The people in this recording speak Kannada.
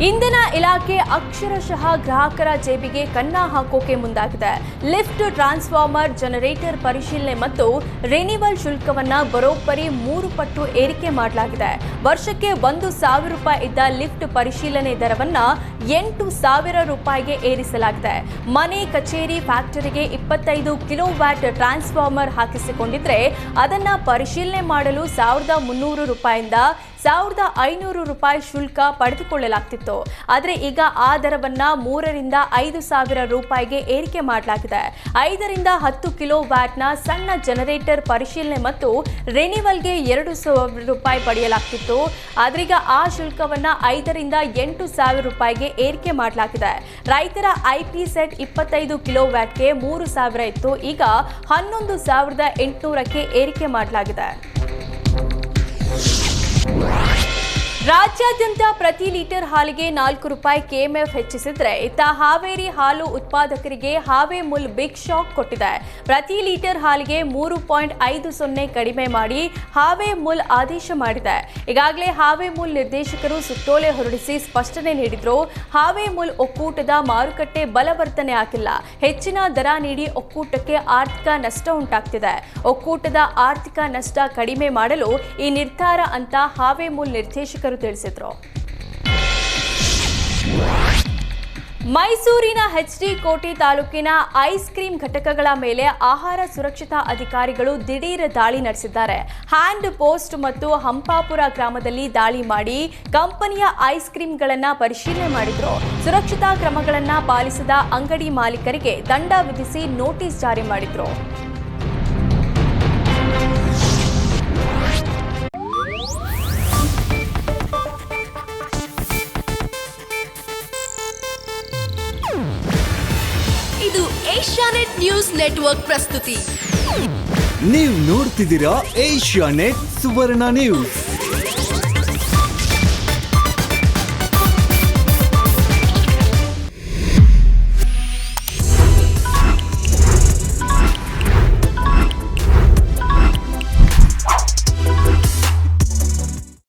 ಇಂಧನ ಇಲಾಖೆ ಅಕ್ಷರಶಃ ಗ್ರಾಹಕರ ಜೇಬಿಗೆ ಕನ್ನ ಹಾಕೋಕೆ ಮುಂದಾಗಿದೆ. ಲಿಫ್ಟ್, ಟ್ರಾನ್ಸ್ಫಾರ್ಮರ್, ಜನರೇಟರ್ ಪರಿಶೀಲನೆ ಮತ್ತು ರಿನಿವಲ್ ಶುಲ್ಕವನ್ನ ಬರೋಬ್ಬರಿ 3 ಪಟ್ಟು ಏರಿಕೆ ಮಾಡಲಾಗಿದೆ. ವರ್ಷಕ್ಕೆ 1,000 ರೂಪಾಯಿ ಇದ್ದ ಲಿಫ್ಟ್ ಪರಿಶೀಲನೆ ದರವನ್ನ 8,000 ರೂಪಾಯಿಗೆ ಏರಿಸಲಾಗಿದೆ. ಮನೆ, ಕಚೇರಿ, ಫ್ಯಾಕ್ಟರಿಗೆ 25 ಕಿಲೋವ್ಯಾಟ್ ಟ್ರಾನ್ಸ್ಫಾರ್ಮರ್ ಹಾಕಿಸಿಕೊಂಡಿದ್ರೆ ಅದನ್ನ ಪರಿಶೀಲನೆ ಮಾಡಲು 1,300 ರೂಪಾಯಿಂದ 1,500 ರೂಪಾಯಿ ಶುಲ್ಕ ಪಡೆದುಕೊಳ್ಳಲಾಗ್ತಿತ್ತು. ಆದರೆ ಈಗ ಆ ದರವನ್ನ 3ರಿಂದ 5,000 ರೂಪಾಯಿಗೆ ಏರಿಕೆ ಮಾಡಲಾಗಿದೆ. 5ರಿಂದ 10 ಕಿಲೋ ವ್ಯಾಟ್ನ ಸಣ್ಣ ಜನರೇಟರ್ ಪರಿಶೀಲನೆ ಮತ್ತು ರಿನಿವಲ್ಗೆ 2,000 ರೂಪಾಯಿ ಪಡೆಯಲಾಗ್ತಿತ್ತು. ಆದ್ರೀಗ ಆ ಶುಲ್ಕವನ್ನ 5ರಿಂದ 8,000 ರೂಪಾಯಿಗೆ ಏರಿಕೆ ಮಾಡಲಾಗಿದೆ. ರೈತರ IP ಸೆಟ್ 25 ಕಿಲೋ ವ್ಯಾಟ್ಗೆ 3,000 ಇತ್ತು, ಈಗ 11,800ಕ್ಕೆ ಏರಿಕೆ ಮಾಡಲಾಗಿದೆ. ರಾಜ್ಯಾದ್ಯಂತ ಪ್ರತಿ ಲೀಟರ್ ಹಾಲಿಗೆ 4 ರೂಪಾಯಿ KMF ಹೆಚ್ಚಿಸಿದ್ರೆ, ಇತ್ತ ಹಾವೇರಿ ಹಾಲು ಉತ್ಪಾದಕರಿಗೆ ಹಾವೇ ಮುಲ್ ಬಿಗ್ ಶಾಕ್ ಕೊಟ್ಟಿದೆ. ಪ್ರತಿ ಲೀಟರ್ ಹಾಲಿಗೆ 3.50 ಕಡಿಮೆ ಮಾಡಿ ಹಾವೇ ಮುಲ್ ಆದೇಶ ಮಾಡಿದೆ. ಈಗಾಗಲೇ ಹಾವೇ ಮುಲ್ ನಿರ್ದೇಶಕರು ಸುತ್ತೋಲೆ ಹೊರಡಿಸಿ ಸ್ಪಷ್ಟನೆ ನೀಡಿದ್ರು. ಹಾವೇ ಮುಲ್ ಒಕ್ಕೂಟದ ಮಾರುಕಟ್ಟೆ ಬಲವರ್ಧನೆ ಆಗಿಲ್ಲ. ಹೆಚ್ಚಿನ ದರ ನೀಡಿ ಒಕ್ಕೂಟಕ್ಕೆ ಆರ್ಥಿಕ ನಷ್ಟ ಉಂಟಾಗ್ತಿದೆ. ಒಕ್ಕೂಟದ ಆರ್ಥಿಕ ನಷ್ಟ ಕಡಿಮೆ ಮಾಡಲು ಈ ನಿರ್ಧಾರ ಅಂತ ಹಾವೇ ಮುಲ್ ನಿರ್ದೇಶಕರು ತಿಳಿಸಿದ್ರು. ಮೈಸೂರಿನ HD ಕೋಟೆ ತಾಲೂಕಿನ ಐಸ್ ಕ್ರೀಂ ಘಟಕಗಳ ಮೇಲೆ ಆಹಾರ ಸುರಕ್ಷತಾ ಅಧಿಕಾರಿಗಳು ದಿಢೀರ್ ದಾಳಿ ನಡೆಸಿದ್ದಾರೆ. ಹ್ಯಾಂಡ್ ಪೋಸ್ಟ್ ಮತ್ತು ಹಂಪಾಪುರ ಗ್ರಾಮದಲ್ಲಿ ದಾಳಿ ಮಾಡಿ ಕಂಪನಿಯ ಐಸ್ ಕ್ರೀಂಗಳನ್ನು ಪರಿಶೀಲನೆ ಮಾಡಿದ್ರು. ಸುರಕ್ಷತಾ ಕ್ರಮಗಳನ್ನು ಪಾಲಿಸದ ಅಂಗಡಿ ಮಾಲೀಕರಿಗೆ ದಂಡ ವಿಧಿಸಿ ನೋಟಿಸ್ ಜಾರಿ ಮಾಡಿದ್ರು. ಇದು ಏಷ್ಯಾನೆಟ್ ನ್ಯೂಸ್ ನೆಟ್ವರ್ಕ್ ಪ್ರಸ್ತುತಿ. ನೀವು ನೋಡ್ತಿದ್ದೀರಾ ಏಷ್ಯಾನೆಟ್ ಸುವರ್ಣ ನ್ಯೂಸ್.